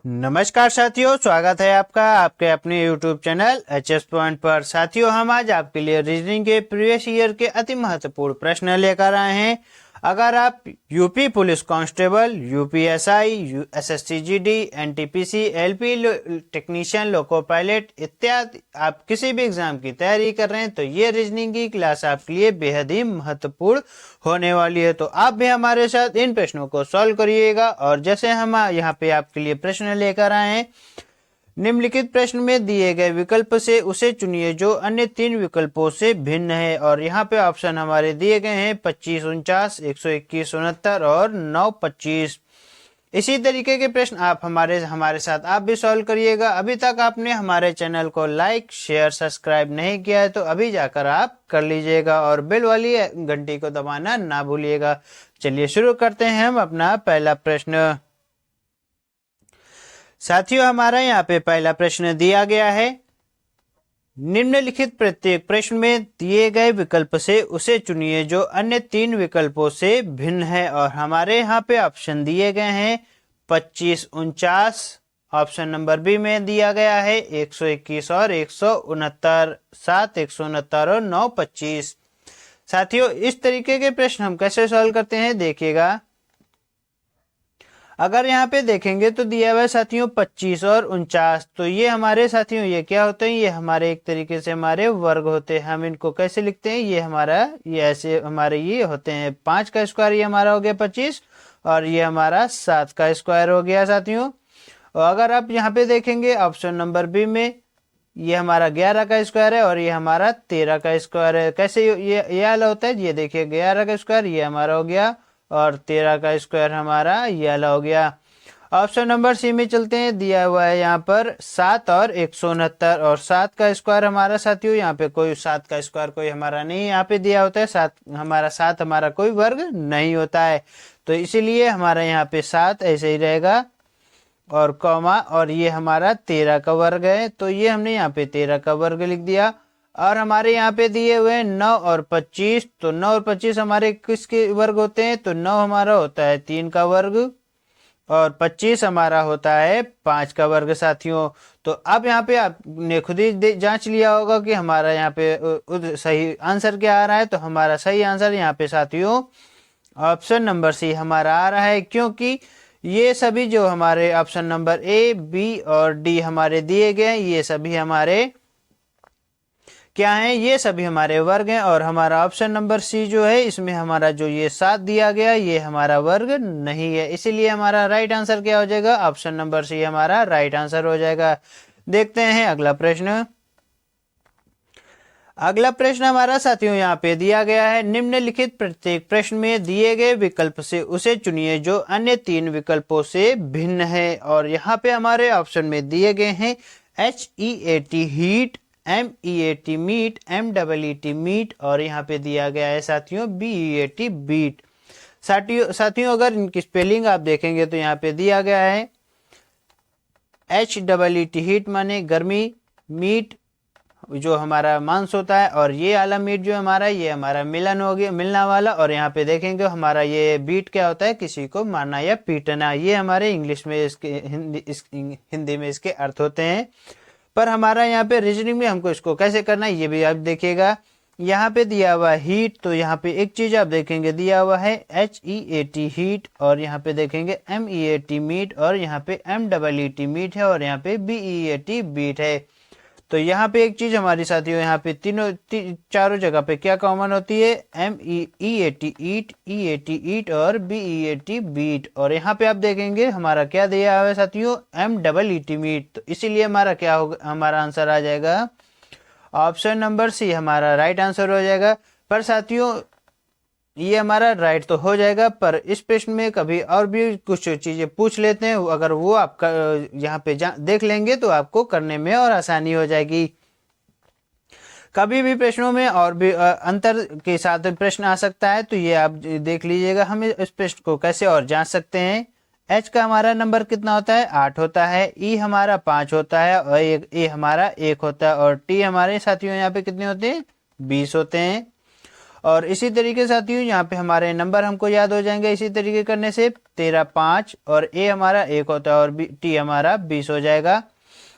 नमस्कार साथियों, स्वागत है आपका आपके अपने YouTube चैनल एचएस पॉइंट पर। साथियों, हम आज आपके लिए रीजनिंग के प्रीवियस ईयर के अति महत्वपूर्ण प्रश्न लेकर आए हैं। अगर आप UP police constable, UPSI, SSC GD, NTPC, LP technician, loco pilot इत्यादि आप किसी भी एग्जाम की तैयारी कर रहे हैं तो ये रीजनिंग की क्लास आपके लिए बेहद ही महत्वपूर्ण होने वाली है। तो आप भी हमारे साथ इन प्रश्नों को सॉल्व करिएगा। और जैसे हम यहाँ पे आपके लिए प्रश्न लेकर आए हैं, निम्नलिखित प्रश्न में दिए गए विकल्प से उसे चुनिए जो अन्य तीन विकल्पों से भिन्न है। और यहाँ पे ऑप्शन हमारे दिए गए हैं 25, 49, 121, 69 और 9, 25। इसी तरीके के प्रश्न आप हमारे साथ आप भी सॉल्व करिएगा। अभी तक आपने हमारे चैनल को लाइक, शेयर, सब्सक्राइब नहीं किया है तो अभी जाकर आप कर लीजिएगा और बेल वाली घंटी को दबाना ना भूलिएगा। चलिए शुरू करते हैं हम अपना पहला प्रश्न। साथियों, हमारा यहाँ पे पहला प्रश्न दिया गया है, निम्नलिखित प्रत्येक प्रश्न में दिए गए विकल्प से उसे चुनिए जो अन्य तीन विकल्पों से भिन्न है। और हमारे यहाँ पे ऑप्शन दिए गए हैं 25, 49, ऑप्शन नंबर बी में दिया गया है 121 और 169, 7, 169 और 9, 25। साथियों, इस तरीके के प्रश्न हम कैसे सॉल्व करते हैं देखिएगा। अगर यहाँ पे देखेंगे तो दिया हुआ है साथियों 25 और 49, तो ये हमारे साथियों ये क्या होते हैं, ये हमारे एक तरीके से हमारे वर्ग होते हैं। हम इनको कैसे लिखते हैं, ये हमारा ये ऐसे हमारे ये होते हैं 5 का स्क्वायर, ये हमारा हो गया 25 और ये हमारा 7 का स्क्वायर हो गया साथियों। और अगर आप यहाँ पे देखेंगे ऑप्शन नंबर बी में, ये हमारा 11 का स्क्वायर है और ये हमारा 13 का स्क्वायर है। कैसे ये वाला होता है, ये देखिए 11 का स्क्वायर ये हमारा हो गया और 13 का स्क्वायर हमारा ये वाला हो गया। ऑप्शन नंबर सी में चलते हैं, दिया हुआ है यहाँ पर 7 और 169 और 7 का स्क्वायर हमारा साथियों यहाँ पे कोई 7 का स्क्वायर कोई हमारा नहीं यहाँ पे दिया होता है। 7 हमारा कोई वर्ग नहीं होता है, तो इसीलिए हमारा यहाँ पे 7 ऐसे ही रहेगा और कॉमा और ये हमारा 13 का वर्ग है, तो ये हमने यहाँ पे 13 का वर्ग लिख दिया। और हमारे यहाँ पे दिए हुए 9 और 25, तो 9 और 25 हमारे किसके वर्ग होते हैं, तो 9 हमारा होता है 3 का वर्ग और 25 हमारा होता है 5 का वर्ग साथियों। तो अब यहाँ पे आपने खुद ही जांच लिया होगा कि हमारा यहाँ पे सही आंसर क्या आ रहा है। तो हमारा सही आंसर यहाँ पे साथियों ऑप्शन नंबर सी हमारा आ रहा है, क्योंकि ये सभी जो हमारे ऑप्शन नंबर ए, बी और डी हमारे दिए गए ये सभी हमारे क्या है, ये सभी हमारे वर्ग हैं। और हमारा ऑप्शन नंबर सी जो है इसमें हमारा जो ये 7 दिया गया ये हमारा वर्ग नहीं है, इसीलिए हमारा राइट आंसर क्या हो जाएगा, ऑप्शन नंबर सी हमारा राइट आंसर हो जाएगा। देखते हैं अगला प्रश्न। अगला प्रश्न हमारा साथियों यहाँ पे दिया गया है, निम्नलिखित प्रत्येक प्रश्न में दिए गए विकल्प से उसे चुनिए जो अन्य तीन विकल्पों से भिन्न है। और यहाँ पे हमारे ऑप्शन में दिए गए हैं HEAT heat, MEAT meat, MEET meet और यहाँ पे दिया गया है साथियों BEAT बीट। साथियों अगर इनकी स्पेलिंग आप देखेंगे तो यहाँ पे दिया गया है HEET हीट माने गर्मी, मीट जो हमारा मांस होता है और ये वाला मीट जो हमारा ये हमारा मिलन हो गया, मिलना वाला। और यहाँ पे देखेंगे हमारा ये बीट क्या होता है, किसी को मारना या पीटना। ये हमारे इंग्लिश में इसके हिंदी में इसके अर्थ होते हैं। पर हमारा यहाँ पे रीजनिंग में हमको इसको कैसे करना है ये भी आप देखिएगा। यहाँ पे दिया हुआ हीट, तो यहाँ पे एक चीज आप देखेंगे दिया हुआ है HEAT हीट और यहाँ पे देखेंगे MEAT मीट और यहाँ पे MEET मीट है और यहाँ पे BEAT बीट है। तो यहाँ पे एक चीज हमारी साथियों यहाँ पे चारों जगह पे क्या कॉमन होती है, MEAT ईट, EAT ईट और BEAT बीट। और यहाँ पे आप देखेंगे हमारा क्या दिया हुआ है साथियों MEET मीट, तो इसीलिए हमारा क्या होगा, हमारा आंसर आ जाएगा ऑप्शन नंबर सी हमारा राइट आंसर हो जाएगा। पर साथियों ये हमारा राइट तो हो जाएगा, पर इस प्रश्न में कभी और भी कुछ चीजें पूछ लेते हैं, अगर वो आप यहाँ पे देख लेंगे तो आपको करने में और आसानी हो जाएगी। कभी भी प्रश्नों में और भी अंतर के साथ प्रश्न आ सकता है, तो ये आप देख लीजिएगा। हम इस प्रश्न को कैसे और जांच सकते हैं। H का हमारा नंबर कितना होता है, 8 होता है, E हमारा 5 होता है और A हमारा 1 होता है और T हमारे साथियों यहाँ पे कितने होते हैं, 20 होते हैं। और इसी तरीके साथियों यहाँ पे हमारे नंबर हमको याद हो जाएंगे इसी तरीके करने से। 13 5 और ए हमारा 1 होता है और टी हमारा 20 हो जाएगा।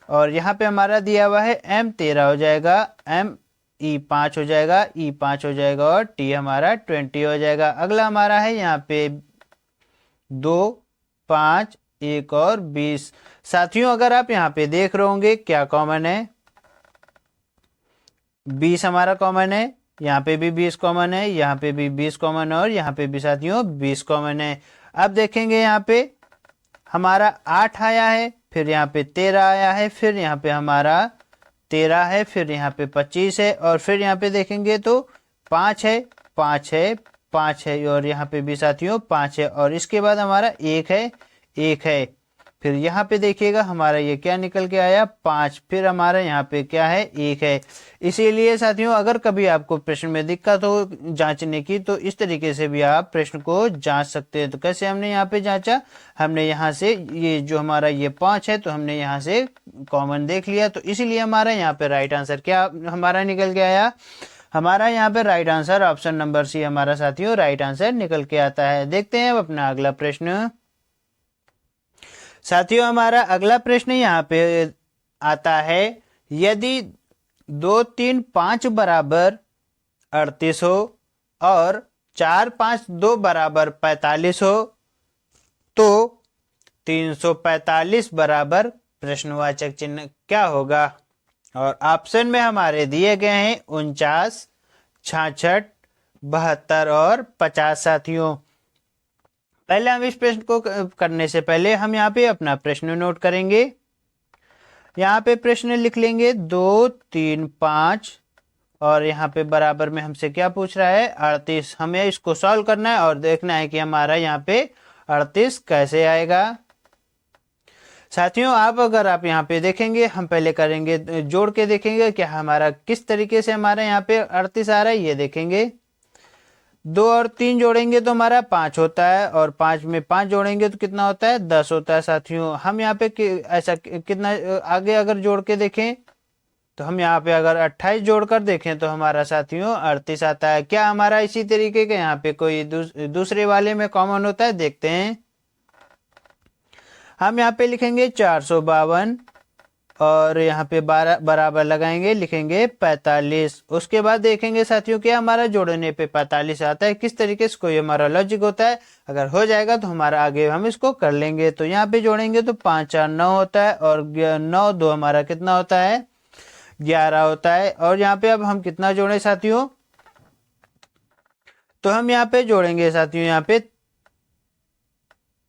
और यहाँ पे हमारा दिया हुआ है m 13 हो जाएगा, m ई 5 हो जाएगा, ई 5 हो जाएगा और टी हमारा 20 हो जाएगा। अगला हमारा है यहाँ पे 2 5 1 और 20। साथियों अगर आप यहाँ पे देख रहे होंगे क्या कॉमन है, 20 हमारा कॉमन है, यहाँ पे भी 20 कॉमन है, यहाँ पे भी 20 कॉमन है और यहाँ पे भी साथियों 20 कॉमन है। अब देखेंगे यहाँ पे हमारा 8 आया है, फिर यहाँ पे 13 आया है, फिर यहाँ पे हमारा 13 है, फिर यहाँ पे 25 है और फिर यहाँ पे देखेंगे तो 5 है 5 है 5 है और यहाँ पे भी साथियों 5 है और इसके बाद हमारा 1 है 1 है। फिर यहाँ पे देखिएगा हमारा ये क्या निकल के आया 5, फिर हमारा यहाँ पे क्या है 1 है। इसीलिए साथियों अगर कभी आपको प्रश्न में दिक्कत हो जांचने की तो इस तरीके से भी आप प्रश्न को जांच सकते हैं। तो कैसे हमने यहाँ पे जांचा, हमने यहाँ से ये जो हमारा ये 5 है तो हमने यहाँ से कॉमन देख लिया, तो इसीलिए हमारा यहाँ पे राइट आंसर क्या हमारा निकल के आया, हमारा यहाँ पे right answer option number C हमारा साथियों राइट आंसर निकल के आता है। देखते हैं अब अपना अगला प्रश्न। साथियों हमारा अगला प्रश्न यहाँ पे आता है, यदि 2 3 5 बराबर 38 हो और 4 5 2 बराबर 45 हो तो 345 बराबर प्रश्नवाचक चिन्ह क्या होगा। और ऑप्शन में हमारे दिए गए हैं 49 66 72 और 50। साथियों पहले हम इस प्रश्न को करने से पहले हम यहाँ पे अपना प्रश्न नोट करेंगे। यहाँ पे प्रश्न लिख लेंगे 2 3 5 और यहाँ पे बराबर में हमसे क्या पूछ रहा है 38। हमें इसको सॉल्व करना है और देखना है कि हमारा यहाँ पे 38 कैसे आएगा। साथियों अगर आप यहाँ पे देखेंगे, हम पहले करेंगे जोड़ के देखेंगे क्या हमारा किस तरीके से हमारा यहाँ पे 38 आ रहा है। ये देखेंगे 2 और 3 जोड़ेंगे तो हमारा 5 होता है और 5 में 5 जोड़ेंगे तो कितना होता है 10 होता है। साथियों हम यहाँ पे ऐसा कितना आगे अगर जोड़ के देखें तो हम यहाँ पे अगर 28 जोड़कर देखें तो हमारा साथियों 38 आता है। क्या हमारा इसी तरीके का यहाँ पे कोई दूसरे वाले में कॉमन होता है, देखते हैं। हम यहाँ पे लिखेंगे 452 और यहाँ पे बराबर लगाएंगे, लिखेंगे 45। उसके बाद देखेंगे साथियों क्या हमारा जोड़ने पे 45 आता है, किस तरीके से कोई हमारा लॉजिक होता है। अगर हो जाएगा तो हमारा आगे हम इसको कर लेंगे। तो यहाँ पे जोड़ेंगे तो 5 4 9 होता है और 9 2 हमारा कितना होता है 11 होता है। और यहाँ पे अब हम कितना जोड़े साथियों, तो हम यहाँ पे जोड़ेंगे साथियों यहाँ पे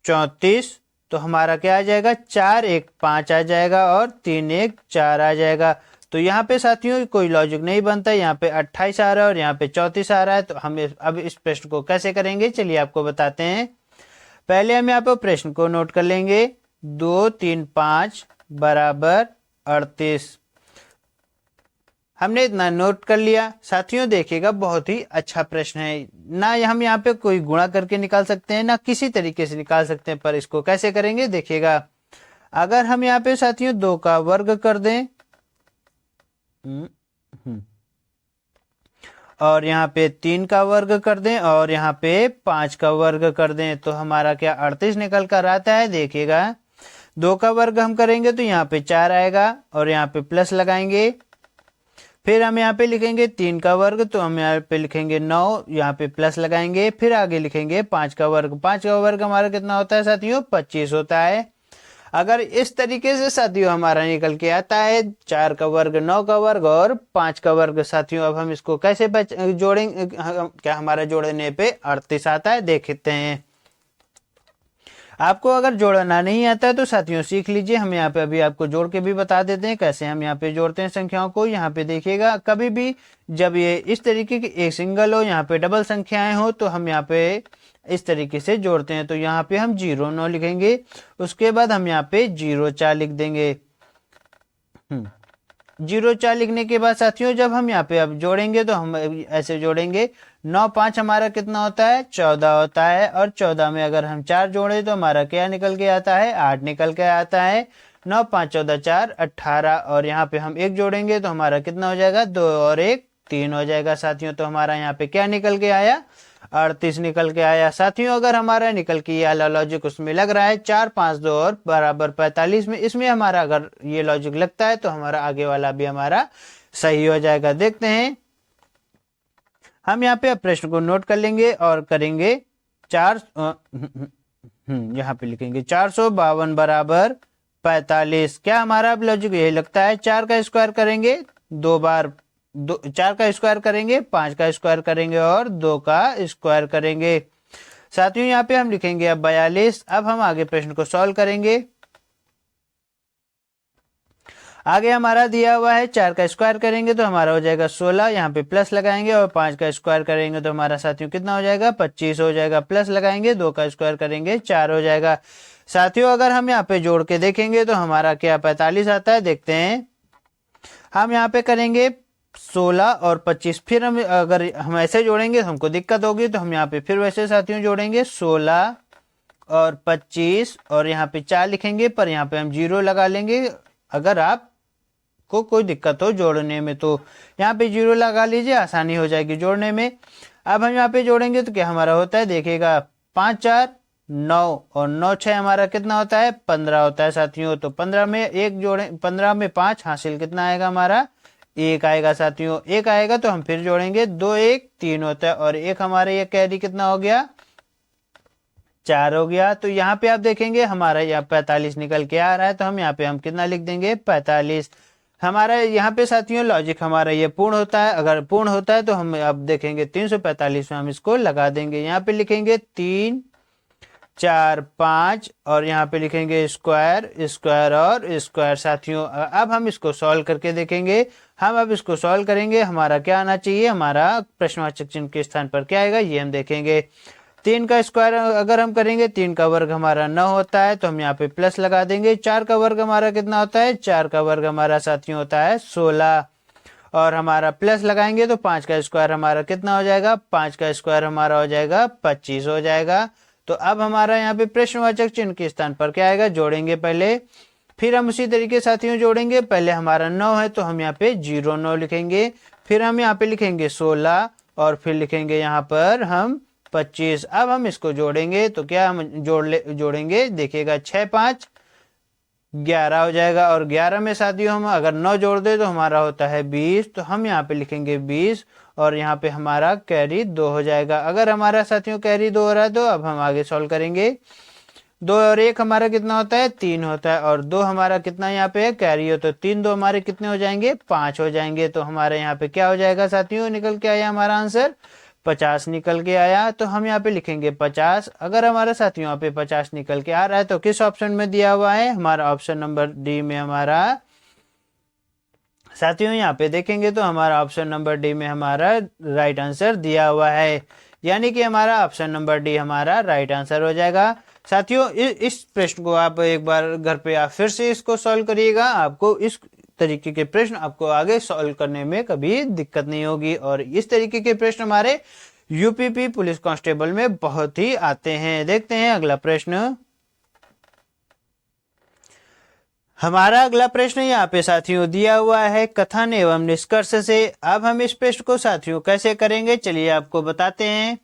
34, तो हमारा क्या आ जाएगा 4 1 5 आ जाएगा और 3 1 4 आ जाएगा। तो यहाँ पे साथियों कोई लॉजिक नहीं बनता, यहाँ पे 28 आ रहा है और यहाँ पे 34 आ रहा है। तो हम अब इस प्रश्न को कैसे करेंगे चलिए आपको बताते हैं। पहले हम यहाँ पे प्रश्न को नोट कर लेंगे 2 3 5 बराबर 38। हमने इतना नोट कर लिया। साथियों देखिएगा बहुत ही अच्छा प्रश्न है, ना हम यहाँ पे कोई गुणा करके निकाल सकते हैं ना किसी तरीके से निकाल सकते हैं, पर इसको कैसे करेंगे देखिएगा। अगर हम यहाँ पे साथियों 2 का वर्ग कर दें और यहाँ पे 3 का वर्ग कर दें और यहाँ पे 5 का वर्ग कर दें तो हमारा क्या 38 निकल कर आता है। देखिएगा 2 का वर्ग हम करेंगे तो यहाँ पे 4 आएगा और यहाँ पे प्लस लगाएंगे। फिर हम यहाँ पे लिखेंगे 3 का वर्ग तो हम यहाँ पे लिखेंगे 9, यहाँ पे प्लस लगाएंगे। फिर आगे लिखेंगे 5 का वर्ग, 5 का वर्ग हमारा कितना होता है साथियों 25 होता है। अगर इस तरीके से साथियों हमारा निकल के आता है 4 का वर्ग 9 का वर्ग और 5 का वर्ग। साथियों अब हम इसको कैसे जोड़ेंगे, क्या हमारा जोड़ने पे 38 आता है, देखते हैं। आपको अगर जोड़ना नहीं आता है तो साथियों सीख लीजिए, हम यहाँ पे अभी आपको जोड़ के भी बता देते हैं कैसे हम यहाँ पे जोड़ते हैं संख्याओं को। यहाँ पे देखिएगा कभी भी जब ये इस तरीके की एक सिंगल हो यहाँ पे डबल संख्याएं हो तो हम यहाँ पे इस तरीके से जोड़ते हैं। तो यहाँ पे हम 0 9 लिखेंगे, उसके बाद हम यहाँ पे 0 4 लिख देंगे। 0 4 लिखने के बाद साथियों जब हम यहाँ पे अब जोड़ेंगे तो हम ऐसे जोड़ेंगे 9 5 हमारा कितना होता है 14 होता है और 14 में अगर हम 4 जोड़े तो हमारा क्या निकल के आता है 8 निकल के आता है। 9 5 14 4 18 और यहाँ पे हम 1 जोड़ेंगे तो हमारा कितना हो जाएगा 2 और 1 3 हो जाएगा साथियों। तो हमारा यहाँ पे क्या निकल के आया, 38 निकल के आया साथियों। अगर हमारा निकल के ये वाला लॉजिक उसमें लग रहा है 4 5 2 और बराबर 45 में, इसमें हमारा अगर ये लॉजिक लगता है तो हमारा आगे वाला भी हमारा सही हो जाएगा। देखते हैं, हम यहाँ पे प्रश्न को नोट कर लेंगे और करेंगे यहाँ पे लिखेंगे 452 बराबर 45। क्या हमारा अब लॉजिक यही लगता है, 4 का स्क्वायर करेंगे 2 बार, 4 का स्क्वायर करेंगे, 5 का स्क्वायर करेंगे और 2 का स्क्वायर करेंगे साथियों। यहाँ पे हम लिखेंगे अब 42। अब हम आगे प्रश्न को सॉल्व करेंगे। आगे हमारा दिया हुआ है 4 का स्क्वायर करेंगे तो हमारा हो जाएगा 16, यहाँ पे प्लस लगाएंगे और 5 का स्क्वायर करेंगे तो हमारा साथियों कितना हो जाएगा, 25 हो जाएगा। प्लस लगाएंगे, 2 का स्क्वायर करेंगे 4 हो जाएगा साथियों। अगर हम यहाँ पे जोड़ के देखेंगे तो हमारा क्या 45 आता है, देखते हैं। हम यहाँ पे करेंगे 16 और 25, फिर हम अगर हम ऐसे जोड़ेंगे तो हमको दिक्कत होगी, तो हम यहाँ पे फिर वैसे साथियों जोड़ेंगे 16 और 25 और यहाँ पे 4 लिखेंगे, पर यहाँ पे हम 0 लगा लेंगे। अगर आप को कोई दिक्कत हो जोड़ने में तो यहाँ पे 0 लगा लीजिए, आसानी हो जाएगी जोड़ने में। अब हम यहाँ पे जोड़ेंगे तो क्या हमारा होता है, देखिएगा 5 4 9 और 9 6 हमारा कितना होता है, 15 होता है साथियों। तो 15 में 1 जोड़े, 15 में 5 हासिल कितना आएगा हमारा, 1 आएगा साथियों। 1 आएगा तो हम फिर जोड़ेंगे, 2 1 3 होता है और 1 हमारे ये कैरी कितना हो गया, 4 हो गया। तो यहाँ पे आप देखेंगे हमारा यहाँ 45 निकल के आ रहा है, तो हम यहाँ पे हम कितना लिख देंगे, 45। हमारा यहाँ पे साथियों लॉजिक हमारा ये पूर्ण होता है। अगर पूर्ण होता है तो हम अब देखेंगे 345 में हम इसको लगा देंगे। यहाँ पे लिखेंगे 3 4 5 और यहाँ पे लिखेंगे स्क्वायर स्क्वायर और स्क्वायर साथियों। अब हम इसको सॉल्व करके देखेंगे। हम अब इसको सॉल्व करेंगे, हमारा क्या आना चाहिए, हमारा प्रश्नवाचक चिन्ह के स्थान पर क्या आएगा ये हम देखेंगे। 3 का स्क्वायर अगर हम करेंगे, 3 का वर्ग हमारा 9 होता है, तो हम यहाँ पे प्लस लगा देंगे। 4 का वर्ग हमारा कितना होता है, 4 का वर्ग हमारा साथियों होता है 16 और हमारा प्लस लगाएंगे तो 5 का स्क्वायर हमारा कितना हो जाएगा, 5 का स्क्वायर हमारा हो जाएगा 25 हो जाएगा। तो अब हमारा यहाँ पे प्रश्नवाचक चिन्ह के स्थान पर क्या आएगा, जोड़ेंगे पहले, फिर हम उसी तरीके साथियों जोड़ेंगे। पहले हमारा 9 है तो हम यहाँ पे 0 9 लिखेंगे, फिर हम यहाँ पे लिखेंगे 16 और फिर लिखेंगे यहाँ पर हम 25। अब हम इसको जोड़ेंगे तो क्या हम जोड़ेंगे, देखिएगा 6 5 11 हो जाएगा और 11 में साथियों हम अगर 9 जोड़ दे तो हमारा होता है 20। तो हम यहाँ पे लिखेंगे 20 और यहाँ पे हमारा कैरी 2 हो जाएगा। अगर हमारा साथियों कैरी 2 हो रहा है तो अब हम आगे सॉल्व करेंगे। 2 और 1 हमारा कितना होता है, 3 होता है और 2 हमारा कितना यहाँ पे है, कैरी हो, तो 3 2 हमारे कितने हो जाएंगे, 5 हो जाएंगे। तो हमारे यहाँ पे क्या हो जाएगा साथियों, निकल के आया हमारा आंसर 50 निकल के आया। तो हम यहाँ पे लिखेंगे 50। अगर हमारा साथियों यहाँ पे 50 निकल के आ रहा है तो किस ऑप्शन में दिया हुआ है, हमारा ऑप्शन नंबर डी में हमारा साथियों यहाँ पे देखेंगे तो हमारा ऑप्शन नंबर डी में हमारा राइट आंसर दिया हुआ है, यानी कि हमारा ऑप्शन नंबर डी हमारा राइट आंसर हो जाएगा। साथियों इस प्रश्न को आप एक बार घर पे आप फिर से इसको सॉल्व करिएगा, आपको इस तरीके के प्रश्न आपको आगे सॉल्व करने में कभी दिक्कत नहीं होगी। और इस तरीके के प्रश्न हमारे यूपीपी पुलिस कांस्टेबल में बहुत ही आते हैं। देखते हैं अगला प्रश्न। हमारा अगला प्रश्न यहाँ पे साथियों दिया हुआ है कथन एवं निष्कर्ष से। अब हम इस प्रश्न को साथियों कैसे करेंगे चलिए आपको बताते हैं।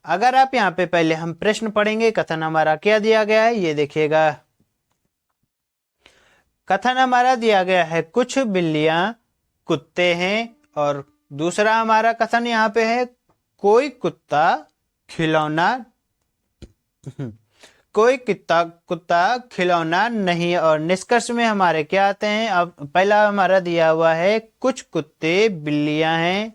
अगर आप यहाँ पे पहले हम प्रश्न पढ़ेंगे, कथन हमारा क्या दिया गया है ये देखिएगा। कथन हमारा दिया गया है कुछ बिल्लियां कुत्ते हैं, और दूसरा हमारा कथन यहाँ पे है कोई कुत्ता खिलौना कोई कुत्ता खिलौना नहीं। और निष्कर्ष में हमारे क्या आते हैं, अब पहला हमारा दिया हुआ है कुछ कुत्ते बिल्लियां हैं,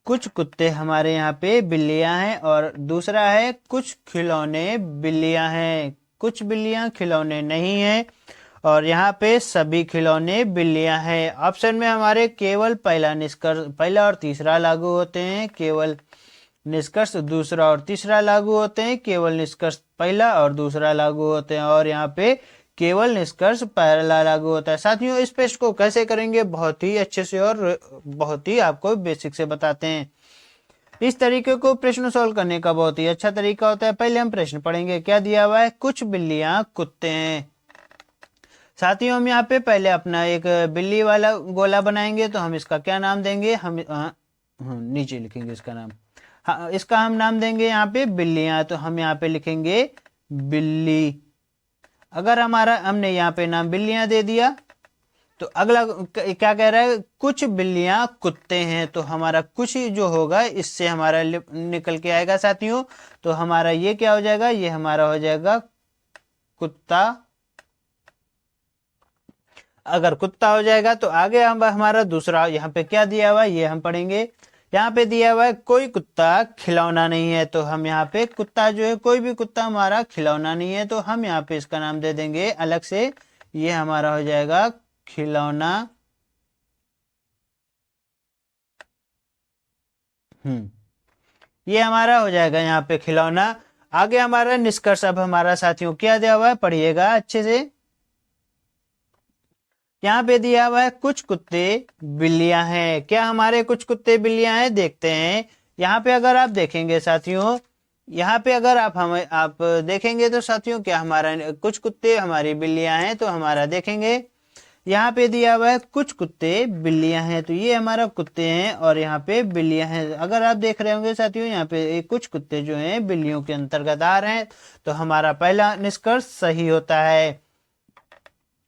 कुछ कुत्ते हमारे यहाँ पे बिल्लियां हैं, और दूसरा है कुछ खिलौने बिल्लियां हैं, कुछ बिल्लियां खिलौने नहीं हैं, और यहाँ पे सभी खिलौने बिल्लियां हैं। ऑप्शन में हमारे केवल पहला और तीसरा लागू होते हैं, केवल निष्कर्ष दूसरा और तीसरा लागू होते हैं, केवल निष्कर्ष पहला और दूसरा लागू होते हैं, और यहाँ पे केवल निष्कर्ष पहला लागू होता है। साथियों इस प्रश्न को कैसे करेंगे बहुत ही अच्छे से और बहुत ही आपको बेसिक से बताते हैं। इस तरीके को प्रश्न सॉल्व करने का बहुत ही अच्छा तरीका होता है। पहले हम प्रश्न पढ़ेंगे, क्या दिया हुआ है, कुछ बिल्लियां कुत्ते हैं। साथियों हम यहाँ पे पहले अपना एक बिल्ली वाला गोला बनाएंगे, तो हम इसका क्या नाम देंगे, हम नीचे लिखेंगे इसका नाम। हाँ, इसका हम नाम देंगे यहाँ पे बिल्लियां, तो हम यहाँ पे लिखेंगे बिल्ली। अगर हमारा हमने यहाँ पे नाम बिल्लियां दे दिया, तो अगला क्या कह रहा है, कुछ बिल्लियां कुत्ते हैं, तो हमारा कुछ जो होगा इससे हमारा निकल के आएगा साथियों। तो हमारा ये क्या हो जाएगा, ये हमारा हो जाएगा कुत्ता। अगर कुत्ता हो जाएगा तो आगे हम हमारा दूसरा यहाँ पे क्या दिया हुआ है ये हम पढ़ेंगे। यहाँ पे दिया हुआ है कोई कुत्ता खिलौना नहीं है, तो हम यहाँ पे कुत्ता जो है, कोई भी कुत्ता हमारा खिलौना नहीं है, तो हम यहाँ पे इसका नाम दे देंगे अलग से, ये हमारा हो जाएगा खिलौना। ये हमारा हो जाएगा यहाँ पे खिलौना। आगे हमारा निष्कर्ष अब हमारा साथियों क्या दिया हुआ है, पढ़िएगा अच्छे से। यहाँ पे दिया हुआ है कुछ कुत्ते बिल्लियां हैं। क्या हमारे कुछ कुत्ते बिल्लियां हैं, देखते हैं। यहाँ पे अगर आप देखेंगे साथियों, यहाँ पे अगर आप देखेंगे तो साथियों क्या हमारा कुछ कुत्ते हमारी बिल्लियां हैं, तो हमारा देखेंगे यहाँ पे दिया हुआ है कुछ कुत्ते बिल्लियां हैं, तो ये हमारा कुत्ते हैं और यहाँ पे बिल्लियां हैं। अगर आप देख रहे होंगे साथियों यहाँ पे कुछ कुत्ते जो हैं बिल्लियों के अंतर्गत आ रहे हैं, तो हमारा पहला निष्कर्ष सही होता है।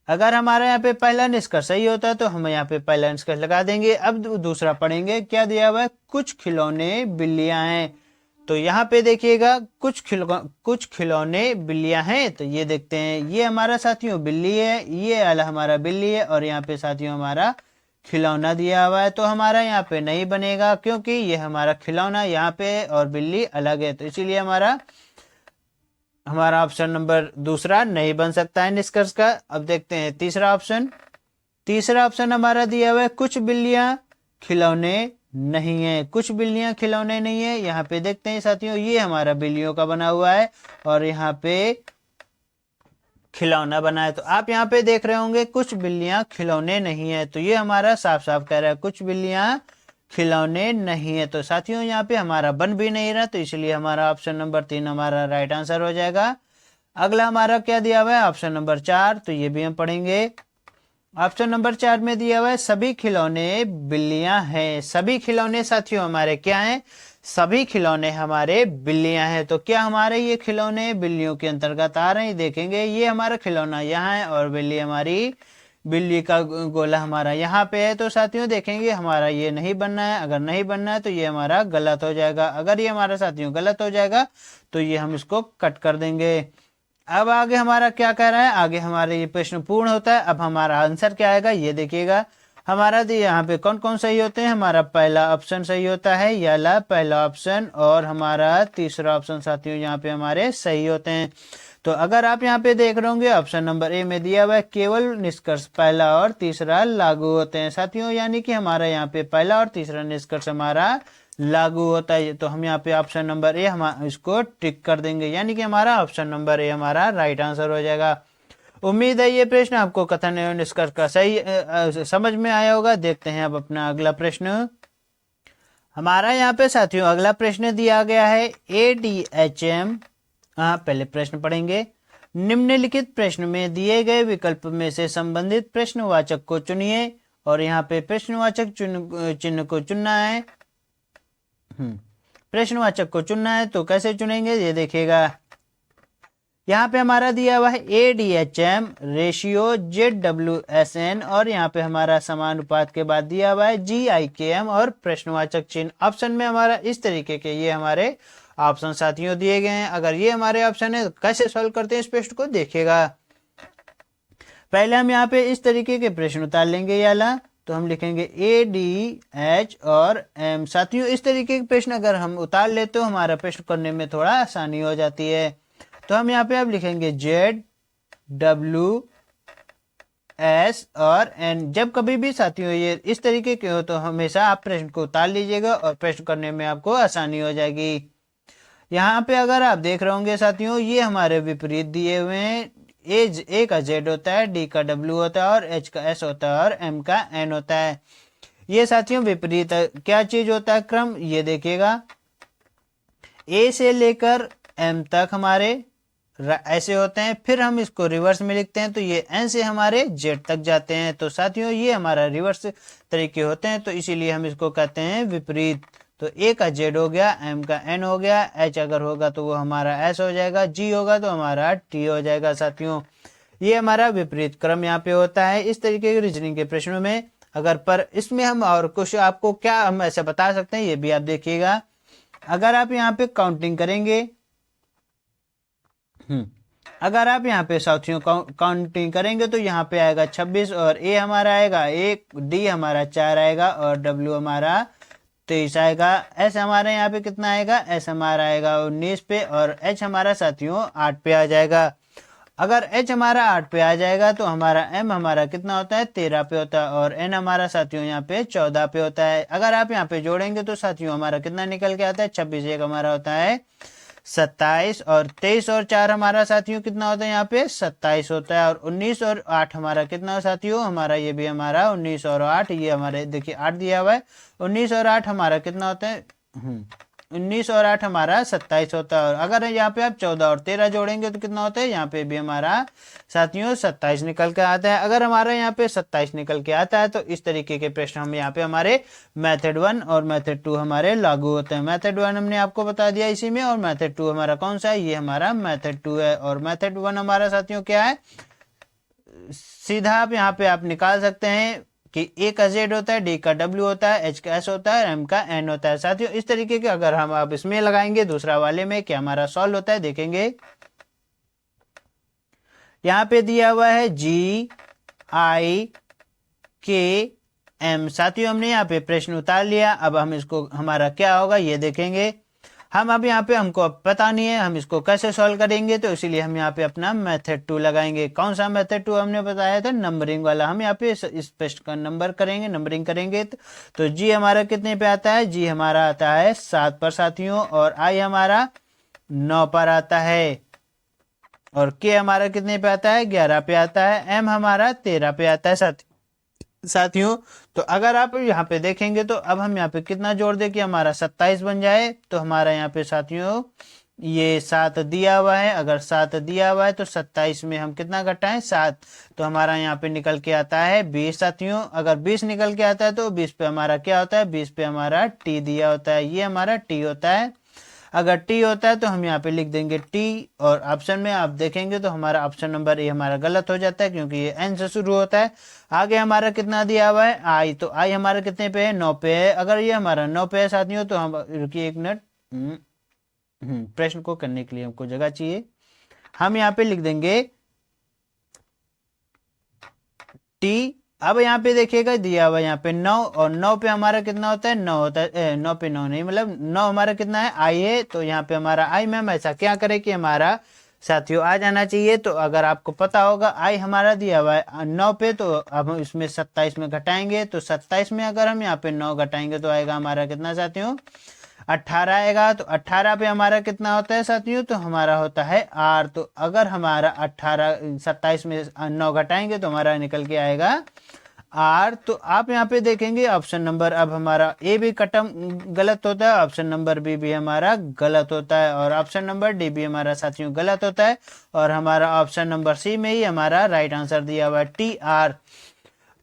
अगर हमारा यहाँ पे पहला निष्कर्ष सही होता है तो हम यहाँ पे पहला निष्कर्ष लगा देंगे। अब दूसरा पढ़ेंगे, क्या दिया हुआ है, कुछ खिलौने बिल्लियां हैं। तो यहाँ पे देखिएगा कुछ खिलौने बिल्लियां हैं, तो ये देखते हैं, ये हमारा साथियों बिल्ली है, ये वाला हमारा बिल्ली है, और यहाँ पे साथियों हमारा खिलौना दिया हुआ है। तो हमारा यहाँ पे नहीं बनेगा, क्योंकि ये हमारा खिलौना यहाँ पे और बिल्ली अलग है, तो इसीलिए हमारा ऑप्शन नंबर दूसरा नहीं बन सकता है निष्कर्ष का। अब देखते हैं तीसरा ऑप्शन। तीसरा ऑप्शन हमारा दिया हुआ है कुछ बिल्लियां खिलौने नहीं है। कुछ बिल्लियां खिलौने नहीं है, यहाँ पे देखते हैं साथियों, ये हमारा बिल्लियों का बना हुआ है और यहाँ पे खिलौना बना है। तो आप यहाँ पे देख रहे होंगे कुछ बिल्लियां खिलौने नहीं है, तो ये हमारा साफ साफ कह रहा है कुछ बिल्लियां खिलौने नहीं है। तो साथियों यहाँ पे हमारा बन भी नहीं रहा, तो इसलिए हमारा ऑप्शन नंबर 3 हमारा राइट आंसर हो जाएगा। अगला हमारा क्या दिया हुआ है, ऑप्शन नंबर 4, तो ये भी हम पढ़ेंगे। ऑप्शन नंबर 4 में दिया हुआ है सभी खिलौने बिल्लियां हैं। सभी खिलौने साथियों हमारे क्या हैं, सभी खिलौने हमारे बिल्लियां हैं। तो क्या हमारे ये खिलौने बिल्लियों के अंतर्गत आ रहे हैं, देखेंगे ये हमारा खिलौना यहाँ है और बिल्ली का गोला हमारा यहाँ पे है। तो साथियों देखेंगे हमारा ये नहीं बनना है, अगर नहीं बनना है तो ये हमारा गलत हो जाएगा। अगर ये हमारा साथियों गलत हो जाएगा तो ये हम इसको कट कर देंगे। अब आगे हमारा क्या कह रहा है, आगे हमारे ये प्रश्न पूर्ण होता है। अब हमारा आंसर क्या आएगा ये देखिएगा। हमारा यहाँ पे कौन कौन सही होते हैं, हमारा पहला ऑप्शन सही होता है, याला पहला ऑप्शन, और हमारा तीसरा ऑप्शन साथियों यहाँ पे हमारे सही होते हैं। तो अगर आप यहाँ पे देख रहे होंगे ऑप्शन नंबर ए में दिया हुआ है केवल निष्कर्ष पहला और तीसरा लागू होते हैं साथियों, यानी कि हमारा यहाँ पे पहला और तीसरा निष्कर्ष हमारा लागू होता है। तो हम यहाँ पे ऑप्शन नंबर ए हम इसको टिक कर देंगे, यानी कि हमारा ऑप्शन नंबर ए हमारा राइट आंसर हो जाएगा। उम्मीद है ये प्रश्न आपको कथन एवं निष्कर्ष का सही समझ में आया होगा। देखते हैं अब अपना अगला प्रश्न। हमारा यहाँ पे साथियों अगला प्रश्न दिया गया है ADHM। पहले प्रश्न पढ़ेंगे। निम्नलिखित प्रश्न में दिए गए विकल्प में से संबंधित प्रश्नवाचक को चुनिए, और यहाँ पे प्रश्नवाचक चिन्ह को चुनना है। प्रश्नवाचक को चुनना है, तो कैसे चुनेंगे ये देखिएगा। यहाँ पे हमारा दिया हुआ है ADHM रेशियो ZWSN, और यहाँ पे हमारा समानुपात के बाद दिया हुआ है GIKM और प्रश्नवाचक चिन्ह। ऑप्शन में हमारा इस तरीके के ये हमारे ऑप्शन साथियों दिए गए हैं। अगर ये हमारे ऑप्शन है तो कैसे सॉल्व करते हैं इस प्रश्न को देखिएगा। पहले हम यहाँ पे इस तरीके के प्रश्न उतार लेंगे याला, तो हम लिखेंगे ADH और M। साथियों इस तरीके के प्रश्न अगर हम उतार लेते तो हमारा प्रश्न करने में थोड़ा आसानी हो जाती है। तो हम यहाँ पे अब लिखेंगे ZWS और N। जब कभी भी साथियों ये इस तरीके के हो तो हमेशा आप प्रश्न को उतार लीजिएगा और प्रश्न करने में आपको आसानी हो जाएगी। यहाँ पे अगर आप देख रहे होंगे साथियों ये हमारे विपरीत दिए हुए हैं। A का Z होता है, D का W होता है, और H का S होता है, और M का N होता है। ये साथियों विपरीत क्या चीज होता है, क्रम ये देखिएगा। A से लेकर M तक हमारे ऐसे होते हैं। फिर हम इसको रिवर्स में लिखते हैं तो ये n से हमारे z तक जाते हैं। तो साथियों ये हमारा रिवर्स तरीके होते हैं, तो इसीलिए हम इसको कहते हैं विपरीत। तो a का z हो गया, m का n हो गया, h अगर होगा तो वो हमारा s हो जाएगा, g होगा तो हमारा t हो जाएगा। साथियों ये हमारा विपरीत क्रम यहाँ पे होता है। इस तरीके के रीजनिंग के प्रश्नों में अगर पर इसमें हम और कुछ आपको क्या हम ऐसे बता सकते हैं, ये भी आप देखिएगा। अगर आप यहाँ पे काउंटिंग करेंगे, अगर आप यहाँ पे साथियों काउंटिंग करेंगे तो यहाँ पे आएगा 26 और ए हमारा आएगा 1, डी हमारा 4 आएगा और डब्ल्यू हमारा 23 आएगा। एस हमारा यहाँ पे कितना आएगा, एस हमारा आएगा 19 पे और एच हमारा साथियों 8 पे आ जाएगा। अगर एच हमारा 8 पे आ जाएगा तो हमारा एम हमारा कितना होता है, 13 पे होता है और एन हमारा साथियों यहाँ पे 14 पे होता है। अगर आप यहाँ पे जोड़ेंगे तो साथियों हमारा कितना निकल के आता है, 26 एक हमारा होता है 27 और 23 और 4 हमारा साथियों कितना होता है, यहाँ पे 27 होता है और 19 और 8 हमारा कितना साथियों, हमारा ये भी हमारा 19 और 8, ये हमारे देखिए 8 दिया हुआ है, 19 और 8 हमारा कितना होता है 19 और 8 हमारा 27 होता है। और अगर यहाँ पे आप 14 और 13 जोड़ेंगे तो कितना होता है, यहाँ पे भी हमारा साथियों 27 निकल के आता है। अगर हमारा यहाँ पे 27 निकल के आता है तो इस तरीके के प्रश्न हम यहाँ पे हमारे मेथड 1 और मेथड 2 हमारे लागू होते हैं। मेथड 1 हमने आपको बता दिया इसी में, और मेथड 2 हमारा कौन सा है, ये हमारा मेथड 2 है। और मेथड 1 हमारा साथियों क्या है, सीधा आप यहाँ पे आप निकाल सकते हैं कि ए का जेड होता है, डी का डब्ल्यू होता है, एच का एस होता है, एम का एन होता है। साथियों इस तरीके के अगर हम आप इसमें लगाएंगे दूसरा वाले में क्या हमारा सॉल्व होता है, देखेंगे यहाँ पे दिया हुआ है जी आई के एम। साथियों हमने यहाँ पे प्रश्न उतार लिया, अब हम इसको हमारा क्या होगा ये देखेंगे। हम अब यहाँ पे हमको अब पता नहीं है हम इसको कैसे सॉल्व करेंगे, तो इसीलिए हम यहाँ पे अपना मेथड 2 लगाएंगे। कौन सा मेथड 2 हमने बताया था, नंबरिंग वाला। हम यहाँ पे इस प्रश्न का नंबर करेंगे, नंबरिंग करेंगे तो जी हमारा कितने पे आता है, जी हमारा आता है 7 पर साथियों, और आई हमारा 9 पर आता है, और के हमारा कितने पे आता है, 11 पे आता है, एम हमारा 13 पे आता है साथियों। तो अगर आप यहाँ पे देखेंगे तो अब हम यहाँ पे कितना जोड़ दे कि हमारा 27 बन जाए, तो हमारा यहाँ पे साथियों ये 7 दिया हुआ है। अगर 7 दिया हुआ है तो 27 में हम कितना घटाएं, 7, तो हमारा यहाँ पे निकल के आता है 20 साथियों। अगर 20 निकल के आता है तो 20 पे हमारा क्या होता है, 20 पे हमारा टी दिया होता है, ये हमारा टी होता है। अगर टी होता है तो हम यहाँ पे लिख देंगे टी, और ऑप्शन में आप देखेंगे तो हमारा ऑप्शन नंबर ये हमारा गलत हो जाता है क्योंकि ये एन से शुरू होता है। आगे हमारा कितना दिया हुआ है आई, तो आई हमारा कितने पे है, 9 पे है। अगर ये हमारा 9 पे है साथियों तो हम रुकिए एक मिनट, प्रश्न को करने के लिए हमको जगह चाहिए। हम यहाँ पे लिख देंगे टी। अब यहाँ पे देखिएगा दिया हुआ यहाँ पे 9, और 9 पे हमारा कितना होता है, 9 होता है, 9 पे 9 नहीं, मतलब 9 हमारा कितना है, आई है। तो यहाँ पे हमारा आई में हम ऐसा क्या करें कि हमारा साथियों आ जाना चाहिए। तो अगर आपको पता होगा आई हमारा दिया हुआ है 9 पे, तो अब हम इसमें 27 में घटाएंगे, तो 27 में अगर हम यहाँ पे 9 घटाएंगे तो आएगा हमारा कितना साथियों, 18 आएगा। तो 18 पे हमारा कितना होता है साथियों, तो हमारा होता है आर। तो अगर हमारा 27 में 9 घटाएंगे तो हमारा निकल के आएगा आर। तो आप यहाँ पे देखेंगे ऑप्शन नंबर अब हमारा ए भी कटम गलत होता है, ऑप्शन नंबर बी भी हमारा गलत होता है, और ऑप्शन नंबर डी भी हमारा साथियों गलत होता है, और हमारा ऑप्शन नंबर सी में ही हमारा राइट आंसर दिया हुआ है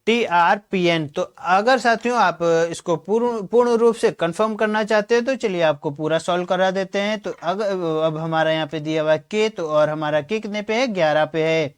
टी आर पी एन। तो अगर साथियों आप इसको पूर्ण रूप से कंफर्म करना चाहते हैं तो चलिए आपको पूरा सॉल्व करा देते हैं। तो अगर अब हमारा यहाँ पे दिया हुआ है के, तो और हमारा के कितने पे है, 11 पे है।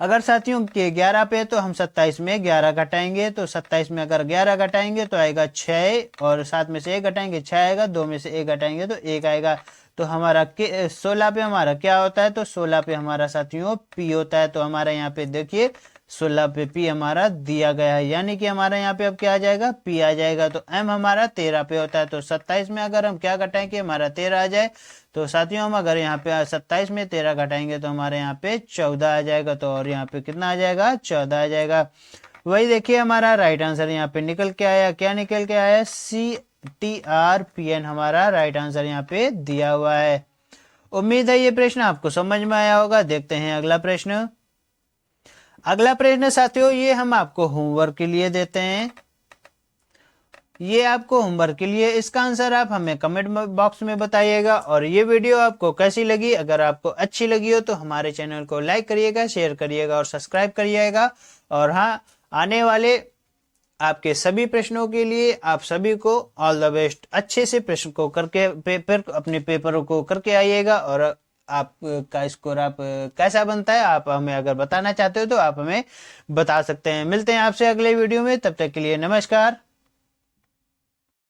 अगर साथियों के 11 पे तो हम 27 में 11 घटाएंगे, तो 27 में अगर 11 घटाएंगे तो आएगा 6, और 7 में से 1 घटाएंगे 6 आएगा, 2 में से 1 घटाएंगे तो 1 आएगा। तो हमारा 16 पे हमारा क्या होता है, तो 16 पे हमारा साथियों पी होता है। तो हमारा यहाँ पे देखिए 16 पे पी हमारा दिया गया है, यानी कि हमारा यहाँ पे अब क्या आ जाएगा, पी आ जाएगा। तो एम हमारा 13 पे होता है। तो 27 में अगर हम क्या घटाएं कि हमारा 13 आ जाए, तो साथियों हम अगर यहाँ पे 27 में 13 घटाएंगे तो हमारे यहाँ पे 14 आ जाएगा। तो और यहाँ पे कितना आ जाएगा, 14 आ जाएगा। वही देखिए हमारा राइट आंसर यहाँ पे निकल के आया, क्या निकल के आया, CTRPN हमारा राइट आंसर यहाँ पे दिया हुआ है। उम्मीद है ये प्रश्न आपको समझ में आया होगा। देखते हैं अगला प्रश्न। अगला प्रश्न साथियों ये हम आपको होमवर्क के लिए देते हैं। ये आपको होमवर्क के लिए, इसका आंसर आप हमें कमेंट बॉक्स में बताइएगा। और ये वीडियो आपको कैसी लगी, अगर आपको अच्छी लगी हो तो हमारे चैनल को लाइक करिएगा, शेयर करिएगा और सब्सक्राइब करिएगा। और हाँ, आने वाले आपके सभी प्रश्नों के लिए आप सभी को ऑल द बेस्ट। अच्छे से प्रश्न को करके अपने पेपरों को करके आइएगा। और आपका स्कोर आप कैसा बनता है, आप हमें अगर बताना चाहते हो तो आप हमें बता सकते हैं। मिलते हैं आपसे अगले वीडियो में, तब तक के लिए नमस्कार।